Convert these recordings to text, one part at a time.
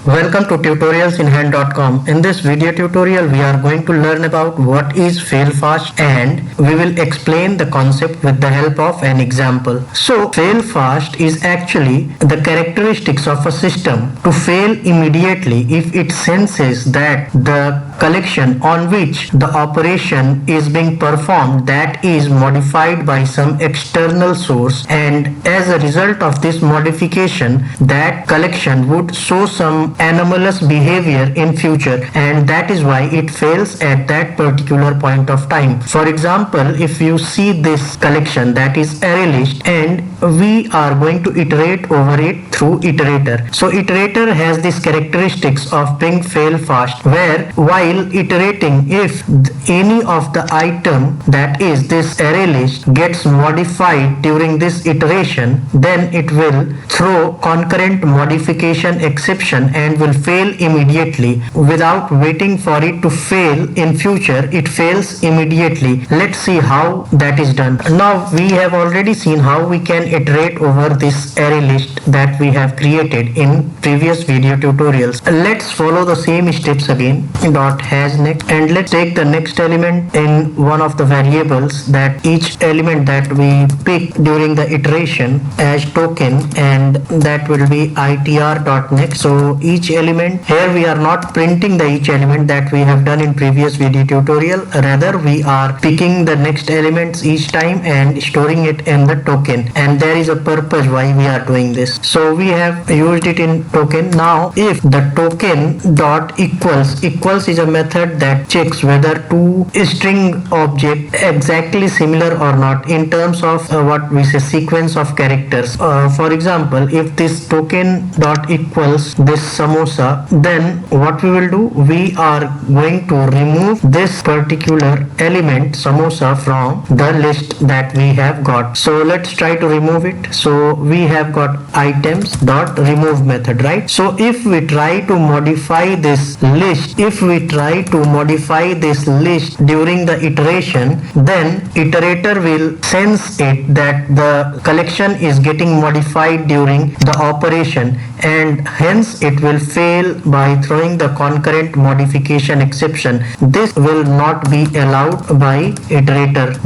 Welcome to tutorialsinhand.com. In this video tutorial, we are going to learn about what is failfast and we will explain the concept with the help of an example. So, failfast is actually the characteristics of a system to fail immediately if it senses that the collection on which the operation is being performed that is modified by some external source, and as a result of this modification that collection would show some anomalous behavior in future, and that is why it fails at that particular point of time. For example, if you see this collection that is array list and we are going to iterate over it through iterator. So iterator has these characteristics of being fail fast, where while iterating, if any of the item that is this array list gets modified during this iteration, then it will throw concurrent modification exception and will fail immediately without waiting for it to fail in future. It fails immediately. Let's see how that is done. Now we have already seen how we can iterate over this array list that we have created in previous video tutorials. Let's follow the same steps again. Dot has next, and let's take the next element in one of the variables, that each element that we pick during the iteration as token, and that will be itr.next. So each element, here we are not printing the each element that we have done in previous video tutorial, rather we are picking the next elements each time and storing it in the token, and there is a purpose why we are doing this. So we have used it in token. Now if the token dot equals is a method that checks whether two string object exactly similar or not in terms of what we say sequence of characters. For example, if this token dot equals this samosa, then what we will do, we are going to remove this particular element samosa from the list that we have got. So let's try to remove it. So we have got items dot remove method, right? So if we try to modify this list, during the iteration, then iterator will sense it that the collection is getting modified during the operation, and hence it will fail by throwing the concurrent modification exception. This will not be allowed by iterator,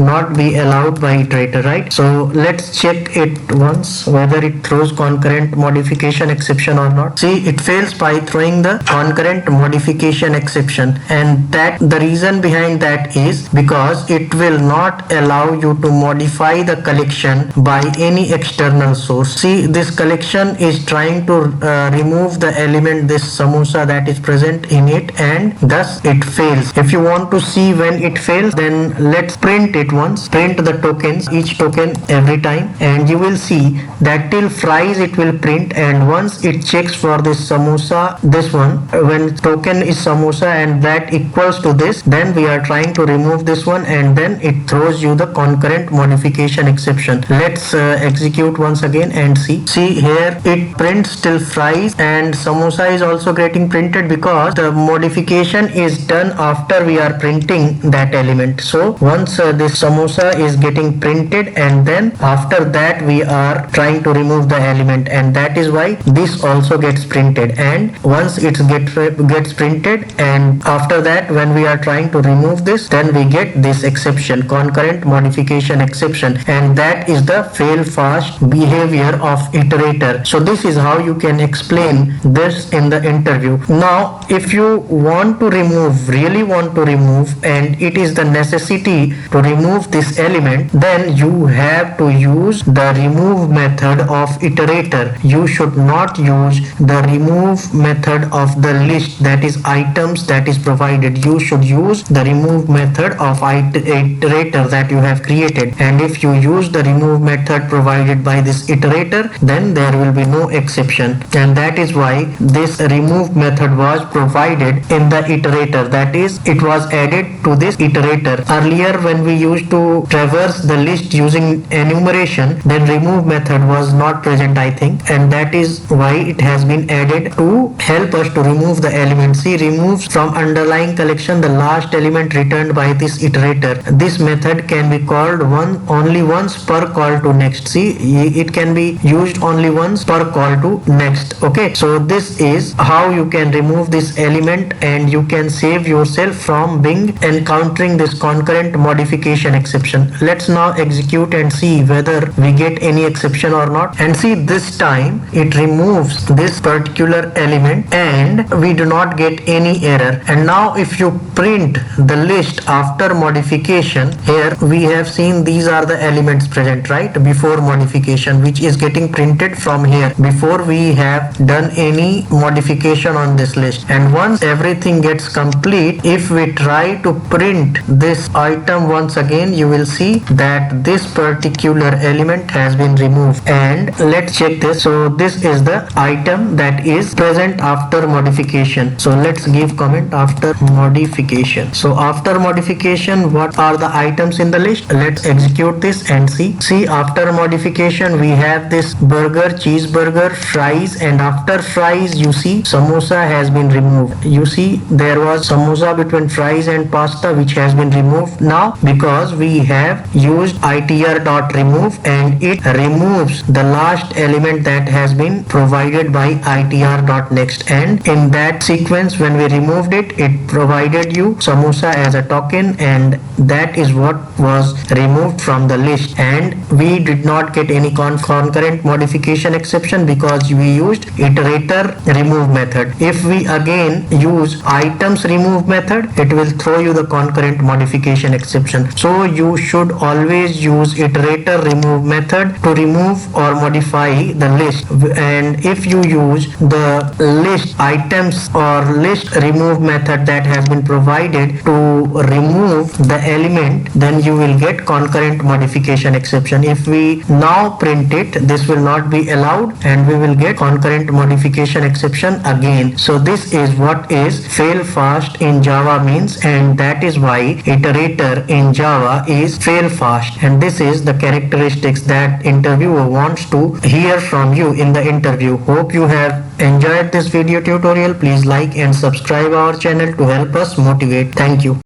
right? So let's check it once whether it throws concurrent modification exception or not. See, it fails by throwing the concurrent modification exception, and that the reason behind that is because it will not allow you to modify the collection by any external source. See, this collection is trying to remove the element this samosa that is present in it, and thus it fails. If you want to see when it fails, then let's print it once. Print the tokens, each token every time, and you will see that till fries it will print, and once it checks for this samosa, this one, when token is samosa and that equals to this, then we are trying to remove this one, and then it throws you the concurrent modification exception. Let's execute once again and see. See here, it prints till fries, and samosa is also getting printed because the modification is done after we are printing that element. So once this samosa is getting printed, and then after that we are trying to remove the element, and that is why this also gets printed. And once it gets printed, and after that when we are trying to remove this, then we get this exception, concurrent modification exception, and that is the fail fast behavior of iterator. So this is how you can explain this in the interview. Now if you really want to remove, and it is the necessity to remove this element, then you have to use the remove method of iterator. You should not use the remove method of the list, that is items that is provided. You should use the remove method of iterator that you have created, and if you use the remove method provided by this iterator, then there will be no exception, and that is why this remove method was provided in the iterator, that is it was added to this iterator. Earlier when we used to traverse the list using enumeration, then remove method was not present, I think, and that is why it has been added to help us to remove the element. See, removes from underlying collection the last element returned by this iterator. This method can be called only once per call to next. See, it can be used only once per call to next. Okay, so this this is how you can remove this element and you can save yourself from being encountering this concurrent modification exception. Let's now execute and see whether we get any exception or not. And see, this time it removes this particular element and we do not get any error. And now if you print the list after modification, here we have seen these are the elements present, right, before modification, which is getting printed from here before we have done any modification on this list. And once everything gets complete, if we try to print this item once again, you will see that this particular element has been removed. And let's check this. So this is the item that is present after modification. So let's give comment after modification. So after modification, what are the items in the list? Let's execute this and see. See, after modification we have this burger, cheeseburger, fries, and after fries you see samosa has been removed. You see there was samosa between fries and pasta which has been removed now because we have used itr.remove and it removes the last element that has been provided by itr.next. And in that sequence, when we removed it, it provided you samosa as a token, and that is what was removed from the list. And we did not get any concurrent modification exception because we used iterator remove method. If we again use items remove method, it will throw you the concurrent modification exception. So you should always use iterator remove method to remove or modify the list. And if you use the list items or list remove method that has been provided to remove the element, then you will get concurrent modification exception. If we now print it, this will not be allowed and we will get concurrent modification exception again. So this is what is fail fast in Java means, and that is why iterator in Java is fail fast. And this is the characteristics that interviewer wants to hear from you in the interview. Hope you have enjoyed this video tutorial. Please like and subscribe our channel to help us motivate. Thank you.